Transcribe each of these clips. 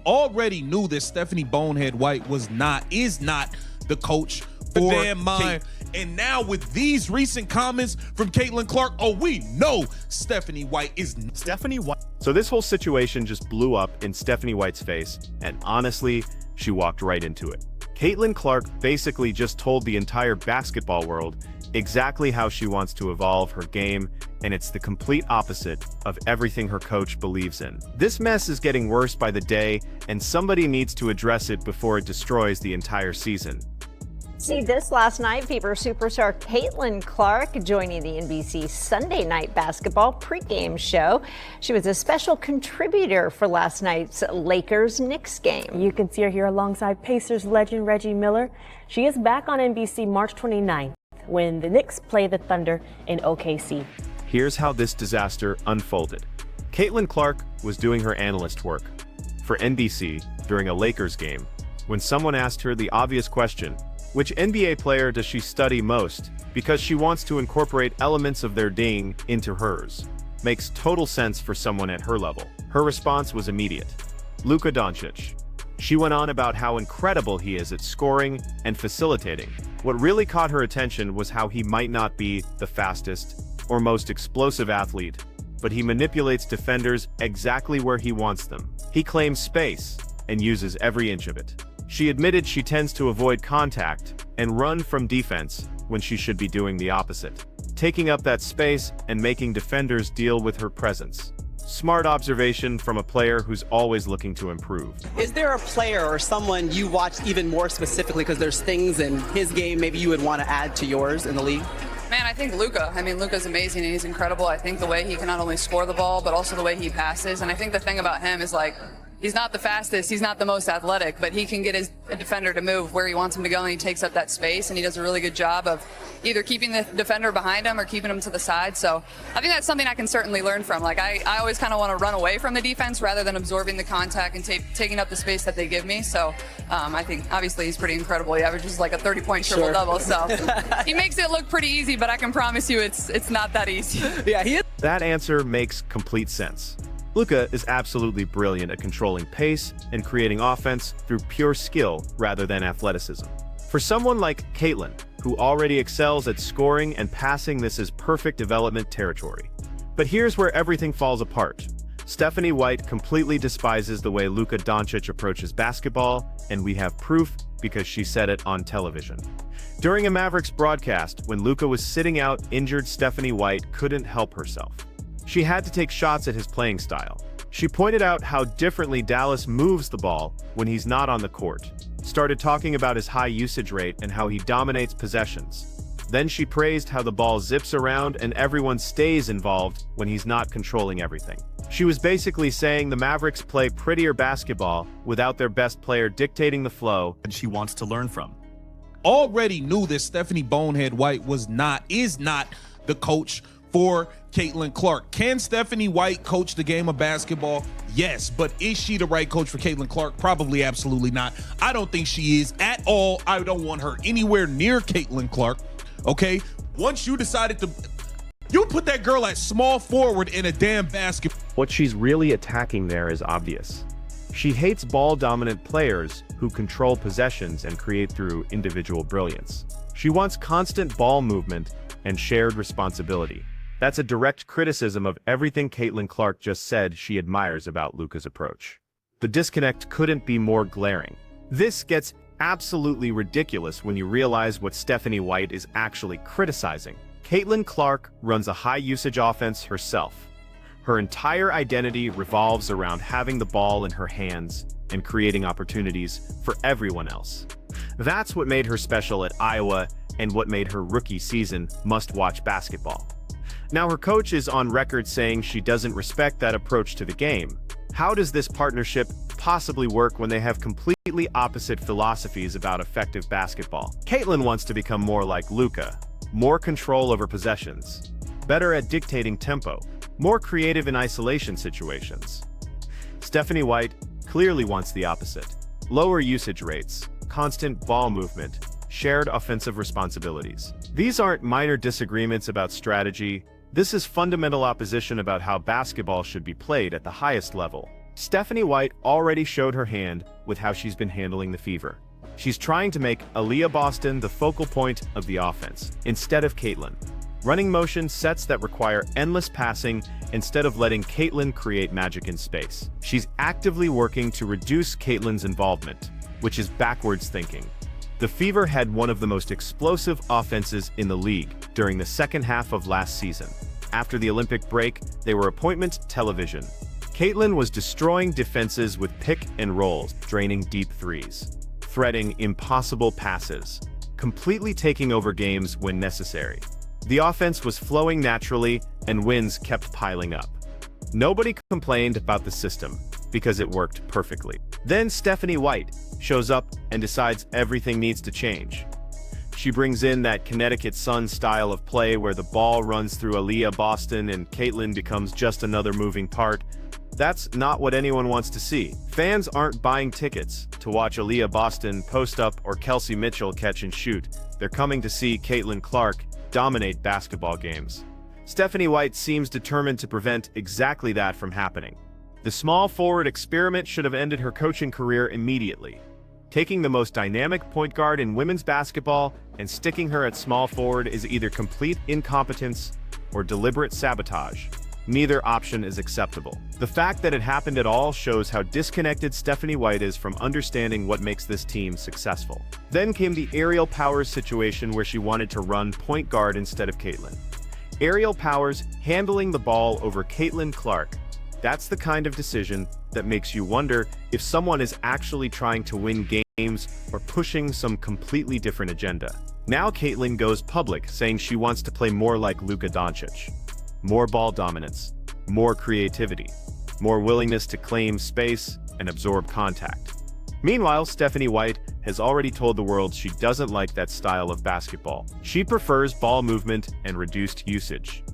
already knew that Stephanie Bonehead White is not the coach for damn mind. And now with these recent comments from Caitlyn Clark, we know Stephanie White is Stephanie White. So this whole situation just blew up in Stephanie White's face, and honestly, she walked right into it. Caitlyn Clark basically just told the entire basketball world exactly how she wants to evolve her game, and it's the complete opposite of everything her coach believes in. This mess is getting worse by the day, and somebody needs to address it before it destroys the entire season. See this last night, Fever superstar Caitlyn Clark joining the NBC Sunday Night Basketball pregame show. She was a special contributor for last night's Lakers-Knicks game. You can see her here alongside Pacers legend Reggie Miller. She is back on NBC March 29th when the Knicks play the Thunder in OKC. Here's how this disaster unfolded. Caitlyn Clark was doing her analyst work for NBC during a Lakers game when someone asked her the obvious question, which NBA player does she study most? Because she wants to incorporate elements of their game into hers. Makes total sense for someone at her level. Her response was immediate. Luka Doncic. She went on about how incredible he is at scoring and facilitating. What really caught her attention was how he might not be the fastest or most explosive athlete, but he manipulates defenders exactly where he wants them. He claims space and uses every inch of it. She admitted she tends to avoid contact and run from defense when she should be doing the opposite, taking up that space and making defenders deal with her presence. Smart observation from a player who's always looking to improve. Is there a player or someone you watch even more specifically because there's things in his game maybe you would want to add to yours in the league? Man, I think Luka. I mean, Luka's amazing and he's incredible. I think the way he can not only score the ball, but also the way he passes. And I think the thing about him is, like, he's not the fastest, he's not the most athletic, but he can get his defender to move where he wants him to go, and he takes up that space, and he does a really good job of either keeping the defender behind him or keeping him to the side. So I think that's something I can certainly learn from. Like, I always kind of want to run away from the defense rather than absorbing the contact and taking up the space that they give me. So I think obviously he's pretty incredible. He averages like a 30-point triple-double. So he makes it look pretty easy, but I can promise you it's not that easy. Yeah, he is. That answer makes complete sense. Luka is absolutely brilliant at controlling pace and creating offense through pure skill rather than athleticism. For someone like Caitlyn, who already excels at scoring and passing, this is perfect development territory. But here's where everything falls apart. Stephanie White completely despises the way Luka Doncic approaches basketball, and we have proof because she said it on television. During a Mavericks broadcast, when Luka was sitting out injured, Stephanie White couldn't help herself. She had to take shots at his playing style. She pointed out how differently Dallas moves the ball when he's not on the court, started talking about his high usage rate and how he dominates possessions. Then she praised how the ball zips around and everyone stays involved when he's not controlling everything. She was basically saying the Mavericks play prettier basketball without their best player dictating the flow. And she wants to learn from. already knew that Stephanie Bonehead White is not the coach for Caitlyn Clark. Can Stephanie White coach the game of basketball? Yes, but is she the right coach for Caitlyn Clark? Probably absolutely not. I don't think she is at all. I don't want her anywhere near Caitlyn Clark, okay? Once you decided to, you put that girl at small forward in a damn basketball. What she's really attacking there is obvious. She hates ball-dominant players who control possessions and create through individual brilliance. She wants constant ball movement and shared responsibility. That's a direct criticism of everything Caitlyn Clark just said she admires about Luka's approach. The disconnect couldn't be more glaring. This gets absolutely ridiculous when you realize what Stephanie White is actually criticizing. Caitlyn Clark runs a high-usage offense herself. Her entire identity revolves around having the ball in her hands and creating opportunities for everyone else. That's what made her special at Iowa and what made her rookie season must-watch basketball. Now her coach is on record saying she doesn't respect that approach to the game. How does this partnership possibly work when they have completely opposite philosophies about effective basketball? Caitlyn wants to become more like Luka, more control over possessions, better at dictating tempo, more creative in isolation situations. Stephanie White clearly wants the opposite. Lower usage rates, constant ball movement, shared offensive responsibilities. These aren't minor disagreements about strategy. This is fundamental opposition about how basketball should be played at the highest level. Stephanie White already showed her hand with how she's been handling the Fever. She's trying to make Aaliyah Boston the focal point of the offense, instead of Caitlyn. Running motion sets that require endless passing instead of letting Caitlyn create magic in space. She's actively working to reduce Caitlyn's involvement, which is backwards thinking. The Fever had one of the most explosive offenses in the league during the second half of last season. After the Olympic break, they were appointment television. Caitlyn was destroying defenses with pick and rolls, draining deep threes, threading impossible passes, completely taking over games when necessary. The offense was flowing naturally, and wins kept piling up. Nobody complained about the system, because it worked perfectly. Then Stephanie White shows up and decides everything needs to change. She brings in that Connecticut Sun style of play where the ball runs through Aaliyah Boston and Caitlyn becomes just another moving part. That's not what anyone wants to see. Fans aren't buying tickets to watch Aaliyah Boston post up or Kelsey Mitchell catch and shoot. They're coming to see Caitlyn Clark dominate basketball games. Stephanie White seems determined to prevent exactly that from happening. The small forward experiment should have ended her coaching career immediately. Taking the most dynamic point guard in women's basketball and sticking her at small forward is either complete incompetence or deliberate sabotage. Neither option is acceptable. The fact that it happened at all shows how disconnected Stephanie White is from understanding what makes this team successful. Then came the Aerial Powers situation where she wanted to run point guard instead of Caitlyn. Aerial Powers handling the ball over Caitlyn Clark. That's the kind of decision that makes you wonder if someone is actually trying to win games or pushing some completely different agenda. Now Caitlyn goes public saying she wants to play more like Luka Doncic. More ball dominance, more creativity, more willingness to claim space and absorb contact. Meanwhile, Stephanie White has already told the world she doesn't like that style of basketball. She prefers ball movement and reduced usage.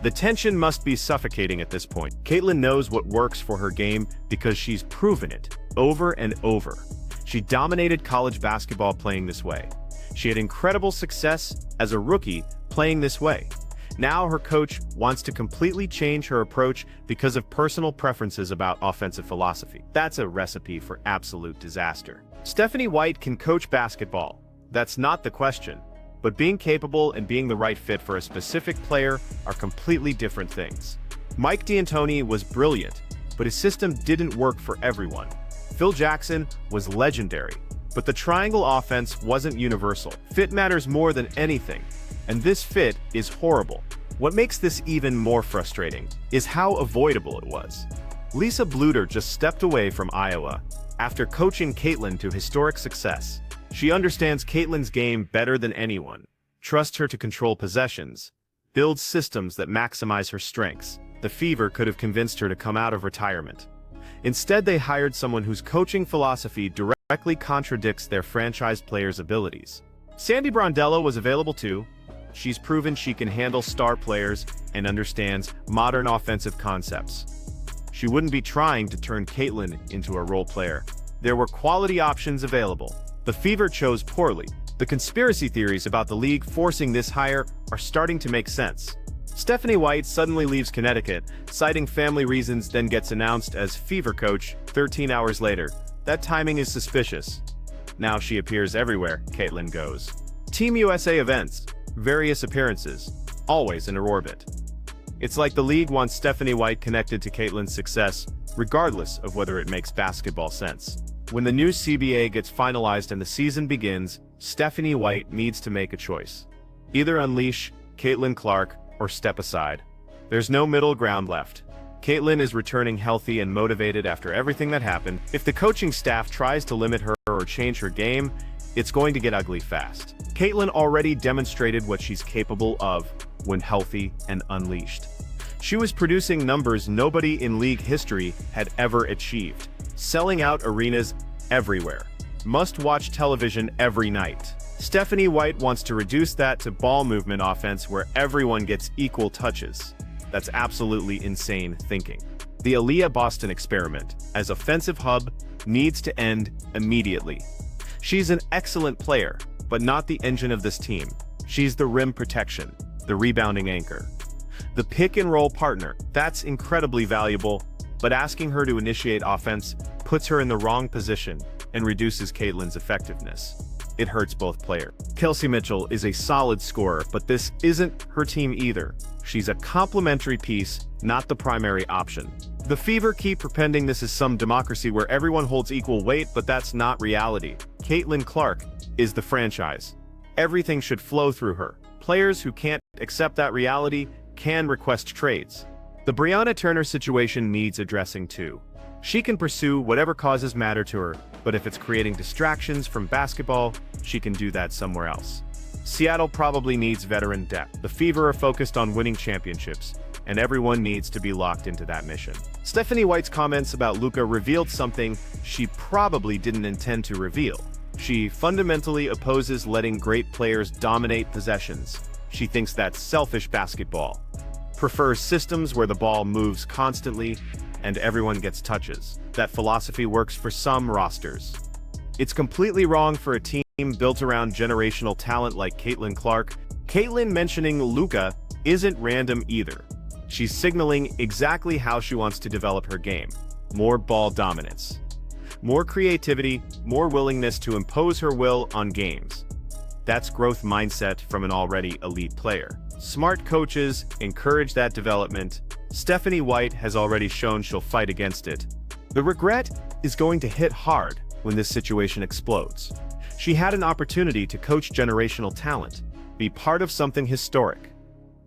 The tension must be suffocating at this point. Caitlyn knows what works for her game because she's proven it over and over. She dominated college basketball playing this way. She had incredible success as a rookie playing this way. Now her coach wants to completely change her approach because of personal preferences about offensive philosophy. That's a recipe for absolute disaster. Stephanie White can coach basketball. That's not the question. But being capable and being the right fit for a specific player are completely different things. Mike D'Antoni was brilliant, but his system didn't work for everyone. Phil Jackson was legendary, but the triangle offense wasn't universal. Fit matters more than anything, and this fit is horrible. What makes this even more frustrating is how avoidable it was. Lisa Bluder just stepped away from Iowa after coaching Caitlyn to historic success. She understands Caitlyn's game better than anyone, trusts her to control possessions, builds systems that maximize her strengths. The Fever could have convinced her to come out of retirement. Instead, they hired someone whose coaching philosophy directly contradicts their franchise players' abilities. Sandy Brondello was available too. She's proven she can handle star players and understands modern offensive concepts. She wouldn't be trying to turn Caitlyn into a role player. There were quality options available. The Fever chose poorly. The conspiracy theories about the league forcing this hire are starting to make sense. Stephanie White suddenly leaves Connecticut, citing family reasons, then gets announced as Fever coach 13 hours later. That timing is suspicious. Now she appears everywhere Caitlyn goes. Team USA events, various appearances, always in her orbit. It's like the league wants Stephanie White connected to Caitlyn's success, regardless of whether it makes basketball sense. When the new CBA gets finalized and the season begins, Stephanie White needs to make a choice. Either unleash Caitlyn Clark or step aside. There's no middle ground left. Caitlyn is returning healthy and motivated after everything that happened. If the coaching staff tries to limit her or change her game, it's going to get ugly fast. Caitlyn already demonstrated what she's capable of when healthy and unleashed. She was producing numbers nobody in league history had ever achieved. Selling out arenas everywhere. Must-watch television every night. Stephanie White wants to reduce that to ball movement offense where everyone gets equal touches. That's absolutely insane thinking. The Aaliyah Boston experiment as offensive hub needs to end immediately. She's an excellent player, but not the engine of this team. She's the rim protection, the rebounding anchor. The pick-and-roll partner, that's incredibly valuable, but asking her to initiate offense puts her in the wrong position and reduces Caitlyn's effectiveness. It hurts both players. Kelsey Mitchell is a solid scorer, but this isn't her team either. She's a complementary piece, not the primary option. The Fever keep pretending this is some democracy where everyone holds equal weight, but that's not reality. Caitlyn Clark is the franchise. Everything should flow through her. Players who can't accept that reality can request trades. The Brianna Turner situation needs addressing too. She can pursue whatever causes matter to her, but if it's creating distractions from basketball, she can do that somewhere else. Seattle probably needs veteran depth. The Fever are focused on winning championships, and everyone needs to be locked into that mission. Stephanie White's comments about Luka revealed something she probably didn't intend to reveal. She fundamentally opposes letting great players dominate possessions. She thinks that's selfish basketball. Prefers systems where the ball moves constantly and everyone gets touches. That philosophy works for some rosters. It's completely wrong for a team built around generational talent like Caitlyn Clark. Caitlyn mentioning Luka isn't random either. She's signaling exactly how she wants to develop her game. More ball dominance. More creativity, more willingness to impose her will on games. That's growth mindset from an already elite player. Smart coaches encourage that development. Stephanie White has already shown she'll fight against it. The regret is going to hit hard when this situation explodes. She had an opportunity to coach generational talent, be part of something historic,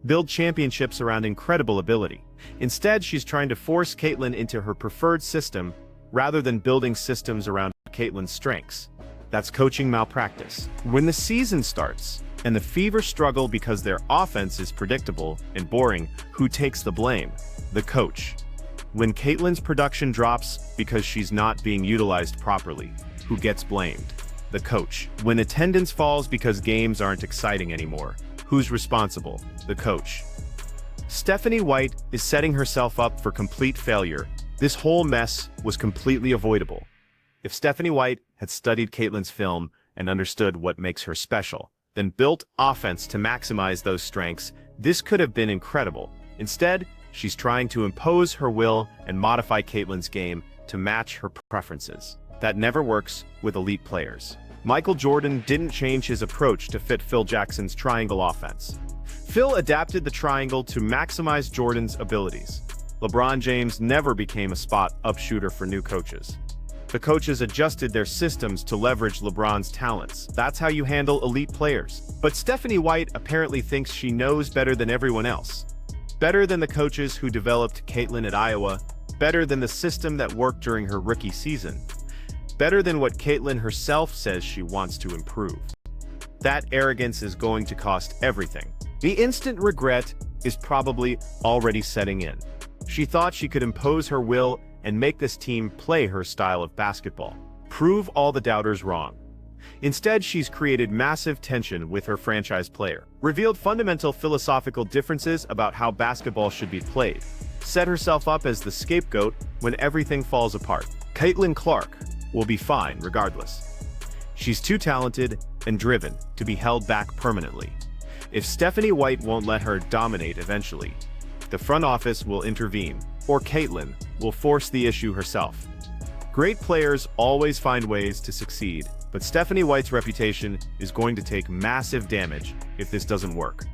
build championships around incredible ability. Instead, she's trying to force Caitlyn into her preferred system rather than building systems around Caitlyn's strengths. That's coaching malpractice. When the season starts and the Fever struggle because their offense is predictable and boring, who takes the blame? The coach. When Caitlyn's production drops because she's not being utilized properly, who gets blamed? The coach. When attendance falls because games aren't exciting anymore, who's responsible? The coach. Stephanie White is setting herself up for complete failure. This whole mess was completely avoidable. If Stephanie White had studied Caitlyn's film and understood what makes her special, then built offense to maximize those strengths, this could have been incredible. Instead, she's trying to impose her will and modify Caitlyn's game to match her preferences. That never works with elite players. Michael Jordan didn't change his approach to fit Phil Jackson's triangle offense. Phil adapted the triangle to maximize Jordan's abilities. LeBron James never became a spot-up shooter for new coaches. The coaches adjusted their systems to leverage LeBron's talents. That's how you handle elite players. But Stephanie White apparently thinks she knows better than everyone else. Better than the coaches who developed Caitlyn at Iowa. Better than the system that worked during her rookie season. Better than what Caitlyn herself says she wants to improve. That arrogance is going to cost everything. The instant regret is probably already setting in. She thought she could impose her will and make this team play her style of basketball. Prove all the doubters wrong. Instead, she's created massive tension with her franchise player, revealed fundamental philosophical differences about how basketball should be played, set herself up as the scapegoat when everything falls apart. Caitlyn Clark will be fine regardless. She's too talented and driven to be held back permanently. If Stephanie White won't let her dominate eventually, the front office will intervene, or Caitlyn will force the issue herself. Great players always find ways to succeed, but Stephanie White's reputation is going to take massive damage if this doesn't work.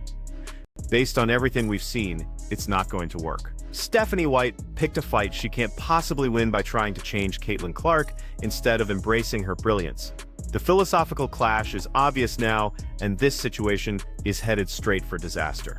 Based on everything we've seen, it's not going to work. Stephanie White picked a fight she can't possibly win by trying to change Caitlyn Clark instead of embracing her brilliance. The philosophical clash is obvious now, and this situation is headed straight for disaster.